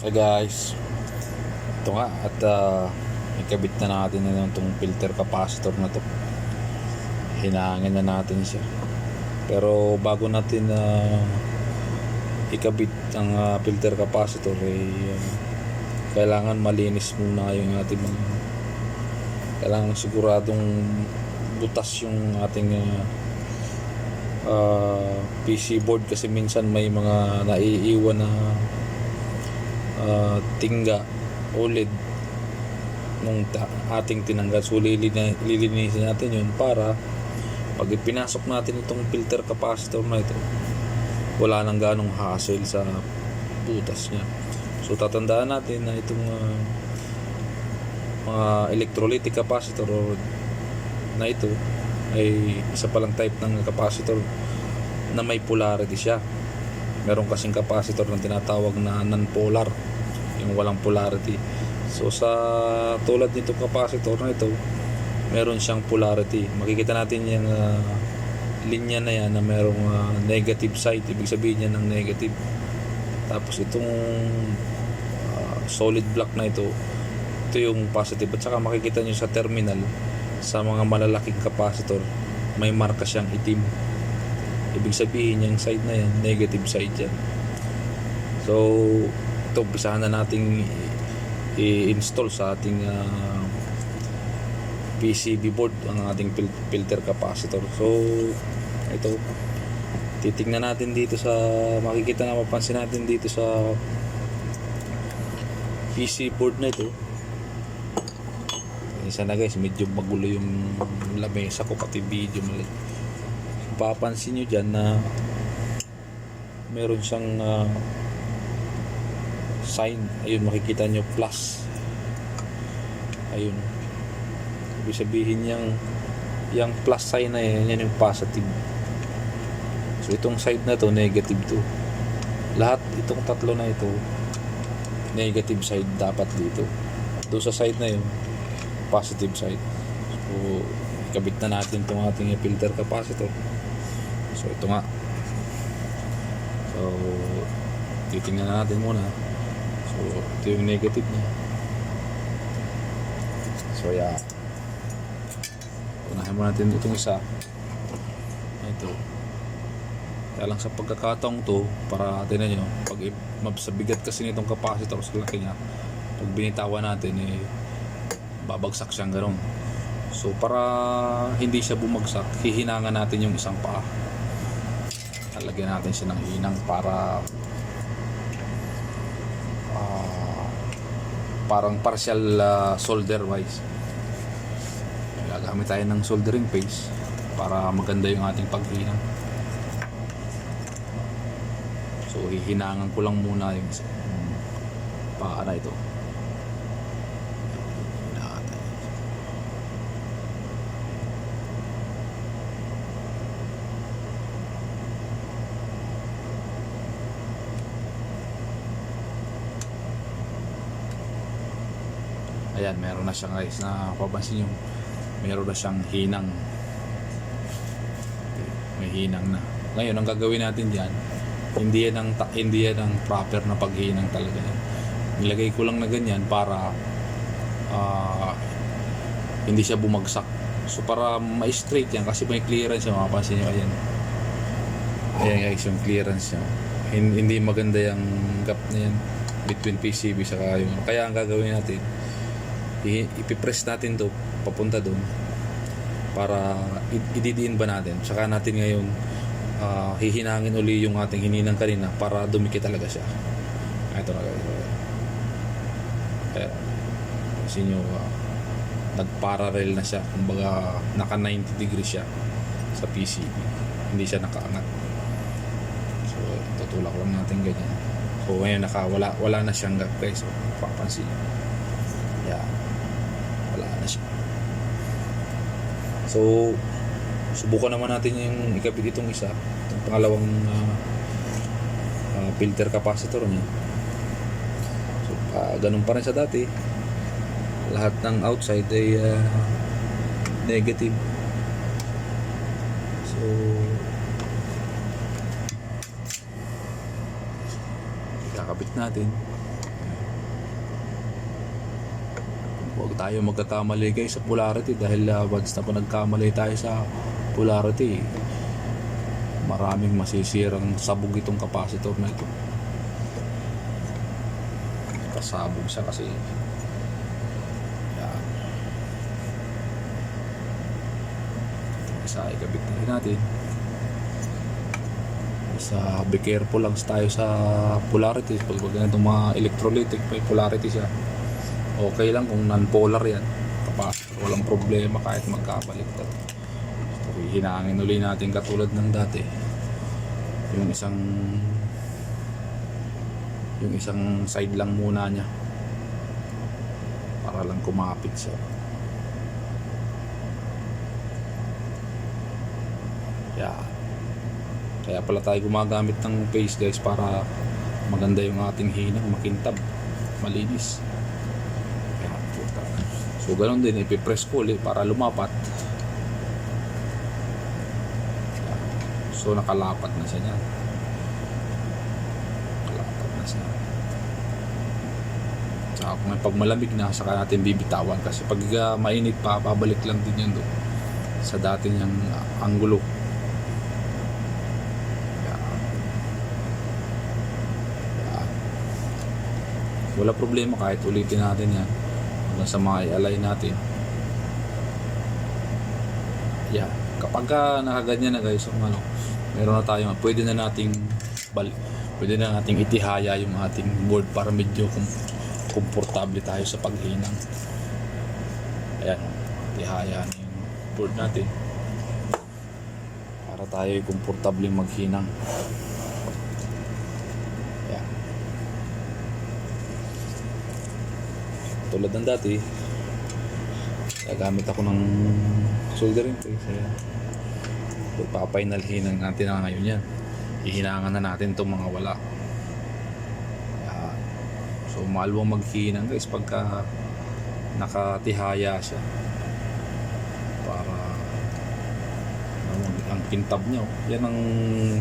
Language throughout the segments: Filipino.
Hey guys, ito nga at ikabit na natin na itong filter capacitor na to. Hinangin na natin siya. Pero bago natin ikabit ang filter capacitor kailangan malinis muna yung ating mga, kailangan siguradong butas yung ating PC board, kasi minsan may mga naiiwan na tingga OLED nung ating tinanggal. So lilinisin natin yun para pag ipinasok natin itong filter capacitor na ito, wala nang ganong hassle sa butas niya. So tatandaan natin na itong mga electrolytic capacitor na ito ay isa palang type ng capacitor na may polarity siya. Meron kasing capacitor na tinatawag na non-polar, yung walang polarity. So sa tulad nitong capacitor na ito, meron siyang polarity. Makikita natin yung linya na yan na merong negative side, ibig sabihin niya ng negative. Tapos itong solid block na ito yung positive. At saka makikita nyo sa terminal, sa mga malalaking capacitor, may marka siyang itim. Ibig sabihin yung side na yan, negative side yan. So ito, umpisahan na nating i-install sa ating PCB board ang ating filter capacitor. So ito, titingnan natin dito sa, makikita na, mapansin natin dito sa PC board na ito. Isa na guys, medyo magulo yung lamesa ko, pati video mali. Papansin nyo dyan na meron siyang sign. Ayun, makikita nyo plus. Ayun, ibig sabihin yung plus sign na yan yung positive. So itong side na to negative to. Lahat itong tatlo na ito negative side dapat dito. Doon sa side na yun positive side. So ikabit na natin itong ating filter capacitor. So ito nga. So titingnan natin muna. So ito yung negative niya. So yeah, unahin mo natin itong isa. Ito. Kaya lang sa pagkakataong to, para tinan nyo, pag sa bigat kasi nitong capacitor, sa laki niya, pag binitawan natin babagsak siyang gano'n. So para hindi siya bumagsak, hihinangan natin yung isang paa. Lalagyan natin siya ng hinang para parang partial solder wise. Gagamit tayo ng soldering paste para maganda yung ating paghinang. So hihinangan ko lang muna yung paa na ito. Ayan, meron na siyang guys, na papansin nyo, meron na siyang hinang. May hinang na. Ngayon, ang gagawin natin dyan, hindi yan ang proper na paghinang talaga yan. Nilagay ko lang na ganyan para hindi siya bumagsak. So para ma-straight yan, kasi may clearance siya, mapapansin nyo. Ayan guys, yung clearance niya. Hindi maganda yung gap na yan between PCB saka yung, kaya ang gagawin natin, ipipress natin to papunta doon para ididiin ba natin, saka natin ngayon hihinangin uli yung ating hininang kanina para dumikit talaga siya. Ito na guys, kasi nyo nagparallel na siya, kumbaga naka 90 degrees siya sa PCB, hindi siya nakaangat. So tutulak lang natin ganyan. So ngayon wala na siyang gap guys. So papansin nyo, yeah, wala na siya. So subukan naman natin yung ikabit itong isa, itong pangalawang filter capacitor niya. So ganun pa rin sa dati, lahat ng outside ay negative. So ikakabit natin. Huwag tayo magkakamali guys sa polarity dahil once na pa nagkamali tayo sa polarity, maraming masisirang sabog itong capacitor na ito. Kasabog siya kasi yan. Isa ikabit na rin natin. Isa be careful lang tayo sa polarity. Pag ganitong mga electrolytic may polarity siya, okay lang kung non-polar yan, capacitor, walang problema kahit magkabaliktad. So, hinangin uli natin katulad ng dati, yung isang side lang muna niya para lang kumapit siya. Yeah. Kaya pala tayo gumagamit ng paste guys, para maganda yung ating hinang, makintab, malinis. So ganun din, ipipress ko ulit para lumapat. So nakalapat na siya niyan. Nakalapat na siya. Saka kung may pagmalamig na, saka natin bibitawan. Kasi pag mainit pa, pabalik lang din yan doon sa dati niyang anggulo. Wala problema kahit ulitin natin yan hanggang sa mga i-align natin. Yeah. Kapag nakaganyan na guys, meron na tayo, pwede na nating itihaya yung ating board para medyo komportable tayo sa paghinang. Ayan, itihaya na yung board natin para tayo komportable maghinang. Tulad ng dati, gagamit ako ng soldering paste. Papainalhinang natin na ngayon yan. Ihinangan na natin itong mga wala. So maluwang maghinang guys pagka nakatihaya siya, para ang kintab niya. Yan ang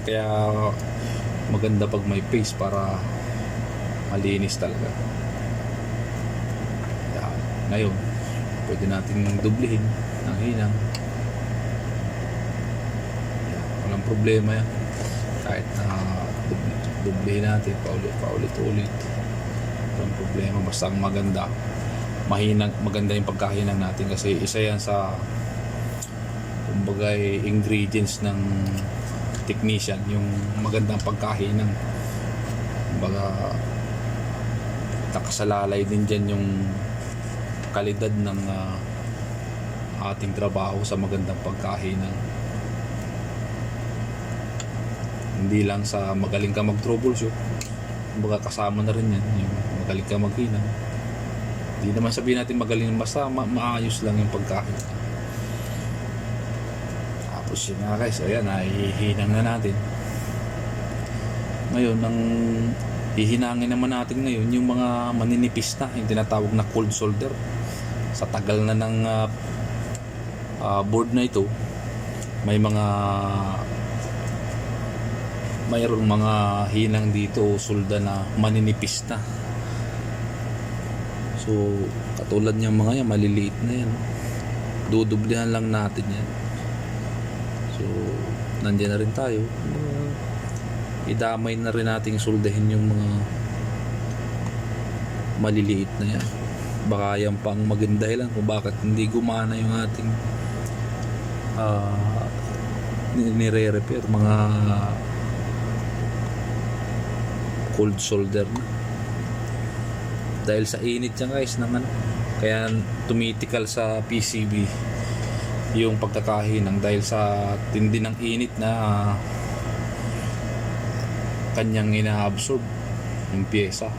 kaya maganda pag may paste, para malinis talaga. Ngayon, pwede natin dublihin ng hinang. Walang problema yan. Kahit na dublihin natin paulit-ulit. Walang problema. Basta ang maganda yung pagkahinang natin. Kasi isa yan sa kumbaga ingredients ng technician, yung magandang pagkahinang. Kumbaga nakasalalay din dyan yung kalidad ng ating trabaho sa magandang pagkahinang. Hindi lang sa magaling ka mag-troubleshoot, kumbaga kasama na rin yan yung magaling ka maghinang. Hindi naman sabihin natin magaling, basta maayos lang yung pagkahinang. Tapos yun na guys, ayan, ihinang na natin. Ngayon, ang hihinangin naman natin ngayon yung mga maninipis na, yung tinatawag na cold solder. Sa tagal na ng board na ito, mayroong mga hinang dito sulda na maninipis na. So katulad niyang mga yan, maliliit na yan, dudublihan lang natin yan. So nandiyan na rin tayo, idamay na rin nating suldahin yung mga maliliit na yan. Baka yan pang maging dahilan kung bakit hindi gumana yung ating nire-repair, mga cold solder na. Dahil sa init yan guys naman, kaya tumitikal sa PCB yung pagkakahinang, dahil sa tindi ng init na kanyang ina-absorb yung pyesa.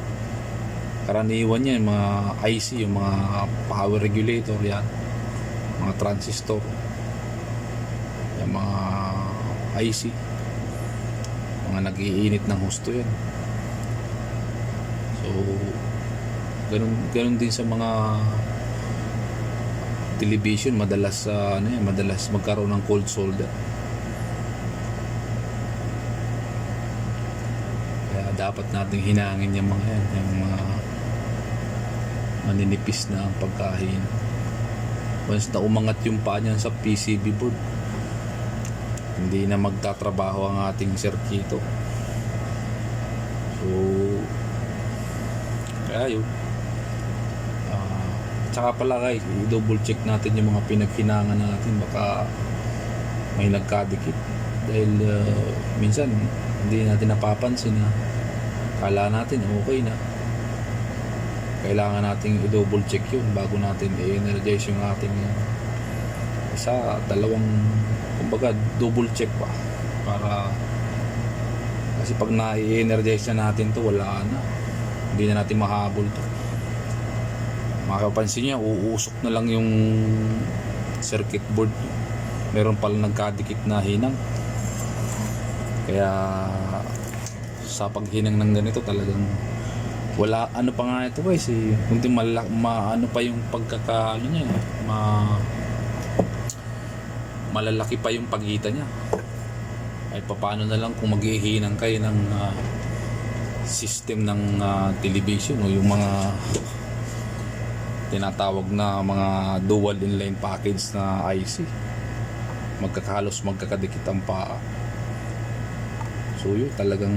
Karaniwan yan yung mga IC, yung mga power regulator yan, mga transistor, yung mga IC, mga nag-iinit ng husto yan. So ganun din sa mga television, madalas madalas magkaroon ng cold solder. Kaya dapat nating hinangin yung mga yan, yung mga maninipis na ang pagkahina. Once na umangat yung paa niyan sa PCB board, hindi na magtatrabaho ang ating sirkito. So kaya yun. Tsaka pala guys, i-double check natin yung mga pinaghinangan natin, baka may nagkadikit. Dahil minsan hindi natin napapansin na kala natin okay na. Kailangan nating i-double check yun bago natin i-energize yung ating isa, dalawang, kumbaga double check pa, para kasi pag na-i-energize na natin to, wala na, hindi na natin mahabol to. Makapansin niya, uusok na lang yung circuit board, meron pala nagkadikit na hinang. Kaya sa paghinang ng ganito talagang wala, ano pa nga ito guys kundi ano pa yung pagkakaano niya, malalaki pa yung pagitan niya. Ay paano na lang kung maghihinang kayo ng system ng television o yung mga tinatawag na mga dual inline package na IC, magkakadikit ang paa. So yun, talagang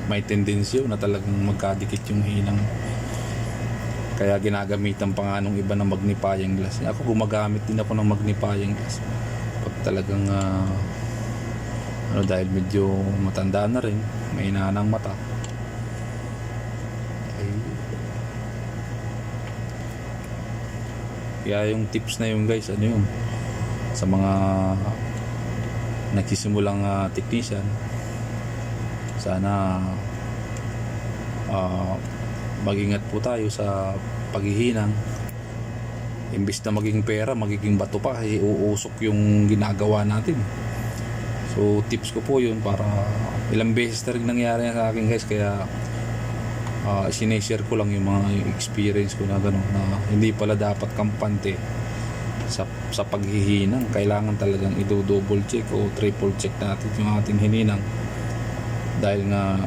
may tendency na talagang magkadikit yung hinang. Kaya ginagamitan pa nga nung iba ng magnifying glass. Ako gumagamit din ako ng magnifying glass pag talagang dahil medyo matanda na rin, may nanang mata. Kaya yung tips na yun guys, ano yun, sa mga nagsisimulang technician, sana mag-ingat po tayo sa paghihinang. Imbis na maging pera, magiging bato pa, uusok yung ginagawa natin. So tips ko po yun, para ilang beses na rin nangyari sa akin guys, kaya sineshare ko lang yung mga experience ko na gano'n, na hindi pala dapat kampante sa paghihinang. Kailangan talagang i-double check o triple check natin yung ating hininang, dahil nga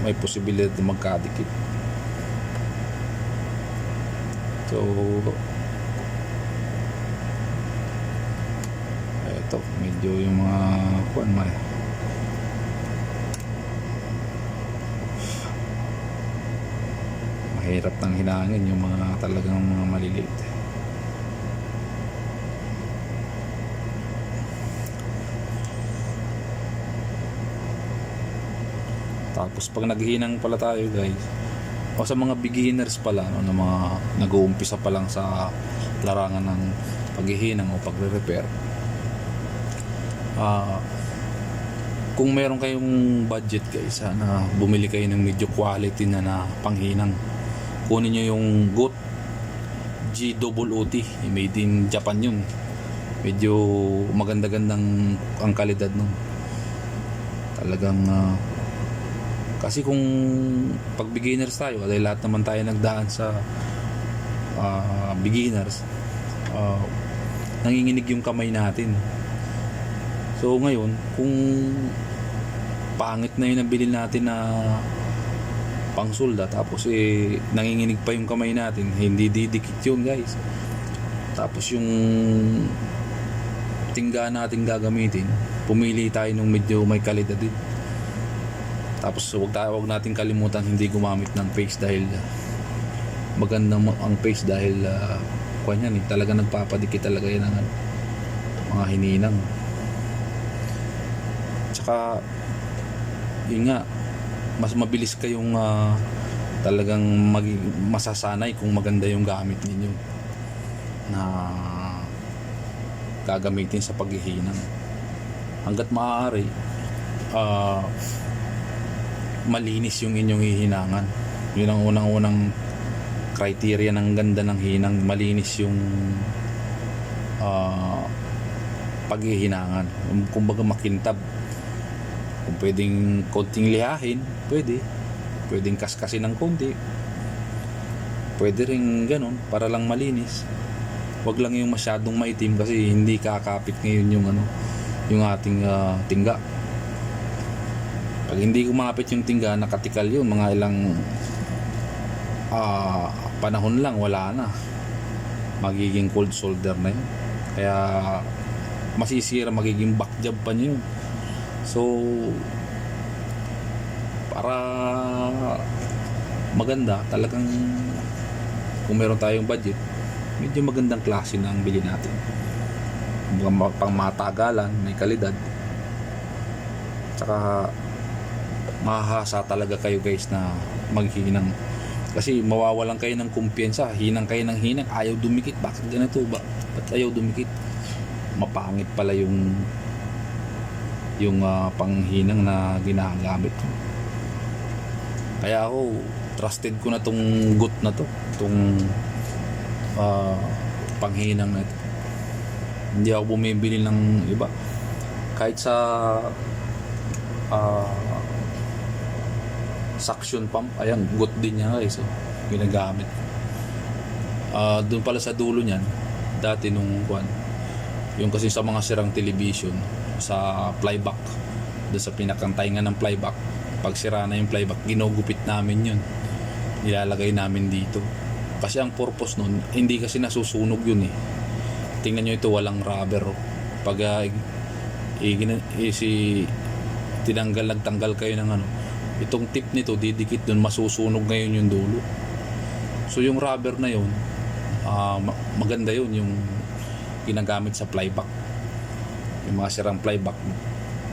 may posibilidad na magkadikit. So eto, medyo yung mga mahirap nang hinangin yung mga talagang mga maliliit. Tapos pag naghinang pala tayo guys, o sa mga beginners pala, no, na mga nag-uumpisa pa lang sa larangan ng paghihinang o pagre-repair, kung meron kayong budget guys, na bumili kayo ng medyo quality na panghinang, kunin nyo yung GOOT GOOT, made in Japan yun. Medyo maganda-gandang ang kalidad nun talagang. Kasi kung pag beginners tayo, dahil lahat naman tayo nagdaan sa beginners, nanginginig yung kamay natin. So ngayon, kung pangit na yung nabili natin na pangsulda, tapos nanginginig pa yung kamay natin, hindi didikit yun guys. Tapos yung tingga natin gagamitin, pumili tayo ng medyo may kalidad din. Tapos wag natin kalimutan hindi gumamit ng paste, dahil maganda ang paste, dahil talaga nagpapadikit talaga yan ng mga hininang. Tsaka yun nga, mas mabilis kayong talagang masasanay kung maganda yung gamit ninyo na gagamitin sa paghihinang. Hanggat maaari malinis yung inyong hihinangan. Yun ang unang-unang criteria ng ganda ng hinang, malinis yung paghihinangan. Kumbaga makintab. Kung pwedeng konting lihahin, pwedeng kaskasin ng konti, pwede rin ganun para lang malinis. Wag lang yung masyadong maitim, kasi hindi kakapit ngayon yung ating tingga. Pag hindi kumapit yung tingga, nakatikal yun, mga ilang panahon lang wala na, magiging cold shoulder na yun, kaya masisira, magiging back job pa niyo yun. So para maganda talagang, kung meron tayong budget, medyo magandang klase na ang bili natin, pang matagalan, may kalidad, tsaka mahahasa talaga kayo guys na maghinang, kasi mawawalan kayo ng kumpiyansa, hinang kayo ng hinang, ayaw dumikit, bakit ganito ba, ba't ayaw dumikit, mapangit pala yung panghinang na ginagamit. Kaya ako trusted ko na tong gut na to, tong panghinang na ito. Hindi ako bumibili ng iba, kahit sa suction pump, ayan, gut din niya guys, so, ginagamit. Doon pala sa dulo niyan, dati nung yung kasi sa mga sirang television, sa plyback, doon sa pinakang tainga ng plyback, pag sira na yung plyback, ginugupit namin yun, nilalagay namin dito, kasi ang purpose nun, hindi kasi nasusunog yun eh. Tingnan nyo ito, walang rubber, pag nagtanggal kayo ng ano, itong tip nito didikit dun, masusunog ngayon yung dulo. So yung rubber na yun, maganda yun, yung ginagamit sa plyback, yung mga sirang plyback,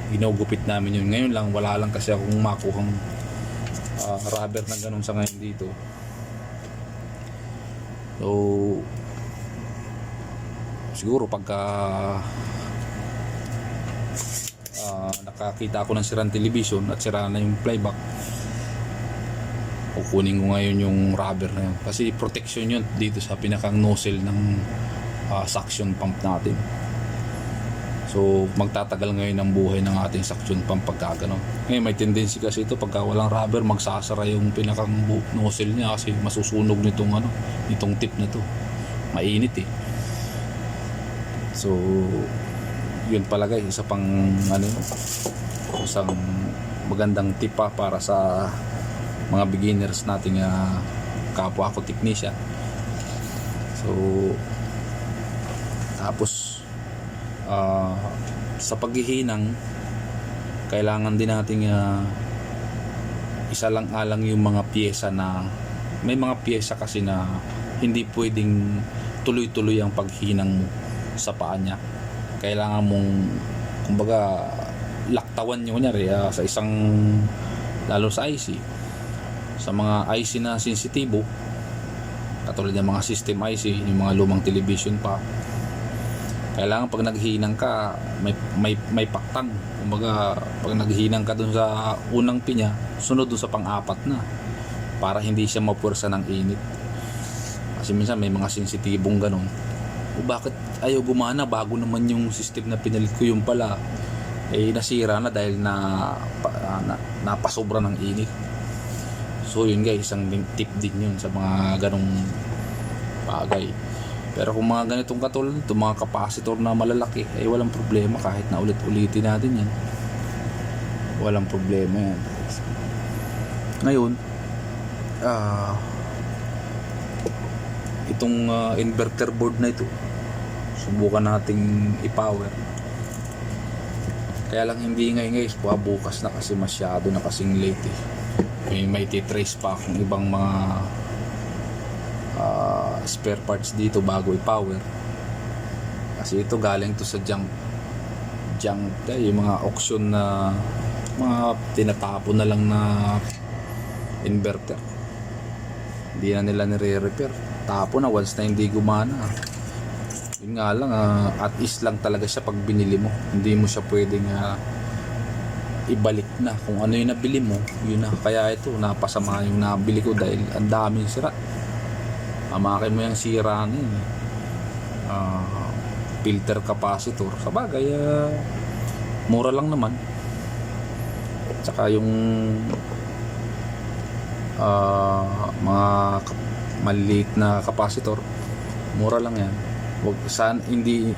ginugupit namin yun. Ngayon lang, wala lang kasi akong makuhang rubber na ganun sa ngayon dito. So siguro pagka nakakita ako ng sirang television at sira na yung plyback, kukunin ko ngayon yung rubber na yun, kasi protection yun dito sa pinakang nozzle ng suction pump natin. So magtatagal ngayon ang buhay ng ating suction pump pagka gano'n. Ngayon may tendency kasi ito, pagka walang rubber, magsasara yung pinakang nozzle niya, kasi masusunog nitong tip na to, mainit eh. So yun pala guys, isa pang isang magandang tip para sa mga beginners nating kapwa ko technician. So tapos sa paghihinang, kailangan din nating isa lang alang yung mga piyesa, na may mga piyesa kasi na hindi pwedeng tuloy-tuloy ang paghinang mo sa paa niya. Kailangan mong, kumbaga, laktawan nyo kunyari sa isang, lalo sa IC, sa mga IC na sensitibo, katulad ng mga system IC, yung mga lumang television pa, kailangan pag naghinang ka, may paktang. Kumbaga, pag naghinang ka dun sa unang pinya, sunod dun sa pang-apat na, para hindi siya mapwersa ng init. Kasi minsan may mga sensitibong ganun, o bakit ayaw gumana, bago naman yung system na pinalit ko, yung pala nasira na dahil napasobra ng init. So yun guys, isang tip din yun sa mga ganong bagay. Pero kung mga ganitong katulad nito, mga capacitor na malalaki, walang problema, kahit na ulit-ulitin natin yan, walang problema yan. Ngayon itong inverter board na ito, subukan nating i-power. Kaya lang hindi ngayon guys, bukas na, kasi masyado na kasing late eh. May titrace pa akong ibang mga spare parts dito bago i-power, kasi ito galing to sa junk yung mga auction na mga tinatapon na lang na inverter, hindi na nila nire-repair, tapon na once na hindi gumana. Yun nga lang, at least lang talaga siya pag binili mo, hindi mo siya pwedeng ibalik na kung ano yung nabili mo, yun na. Kaya ito, napasama yung nabili ko dahil ang daming sira. Amakin mo yung sira na yun, filter capacitor, sa bagay mura lang naman. Tsaka yung mga maliit na capacitor, mura lang yan. Wag saan, hindi,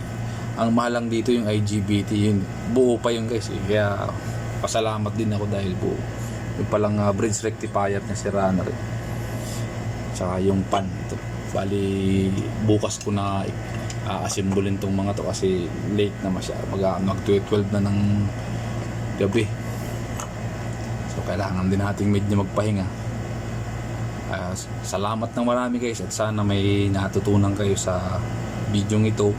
ang mahal lang dito yung IGBT, yun buo pa yung guys eh. Kaya pasalamat din ako dahil buo. Yung palang bridge rectifier niya sira na rin. tsaka yung pan ito. Bali bukas ko na aasimbulin tong mga to kasi late na masyado, mag 12 na ng gabi. So kailangan din nating medyo magpahinga. Salamat ng marami guys, at sana may natutunan kayo sa video ito,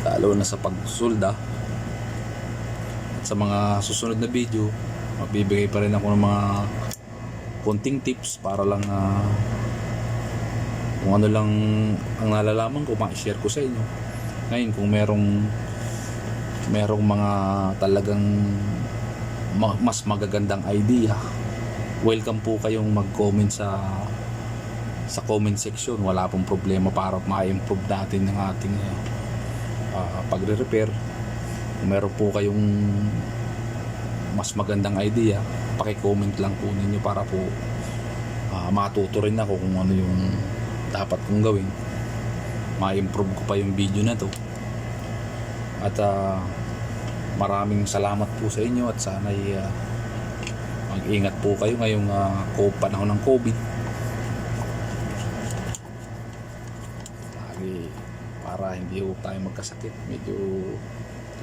lalo na sa pagsulda. At sa mga susunod na video, magbibigay pa rin ako ng mga konting tips para lang kung ano lang ang nalalaman ko, ma-share ko sa inyo. Ngayon kung merong mga talagang mas magagandang idea, welcome po kayong mag-comment sa comment section. Wala pong problema para ma-improve natin ng ating pagre-repair. Kung meron po kayong mas magandang idea, paki-comment lang po ninyo para po matuto rin ako kung ano yung dapat kong gawin, ma-improve ko pa yung video na to. At maraming salamat po sa inyo, at sana mag-ingat po kayo ngayong panahon ng COVID. Para hindi po tayo magkasakit, medyo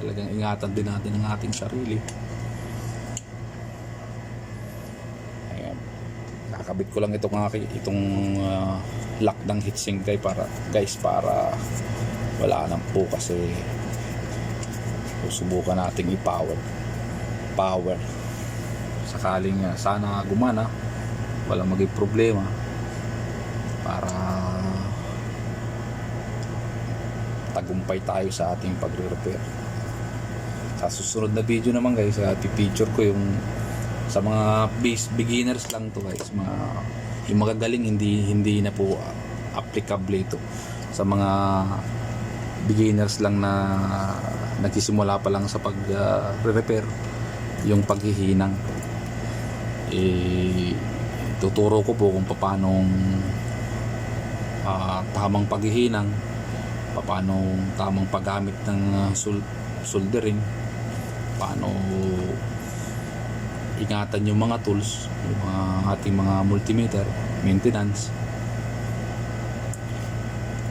talagang ingatan din natin ang ating sarili. Ayan, nakakabit ko lang itong lock ng heatsink para wala nang po, kasi susubukan nating power sakaling sana gumana, walang maging problema, para tagumpay tayo sa ating pagre-repair. Sa susunod na video naman guys, pipicture ko yung sa mga beginners lang to guys, yung magagaling hindi na po applicable ito. Sa mga beginners lang na nagsisimula pa lang sa pag-repair, yung paghihinang, tuturo ko po kung paano tamang paghihinang, paano tamang paggamit ng soldering, paano ingatan yung mga tools, yung ating mga multimeter, maintenance,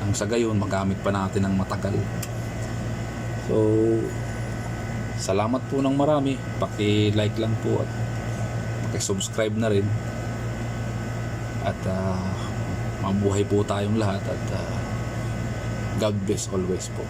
ang sa gayon magamit pa natin ng matagal. So salamat po ng marami, paki-like lang po at paki-subscribe na rin, at mabuhay po tayong lahat, at God bless always po.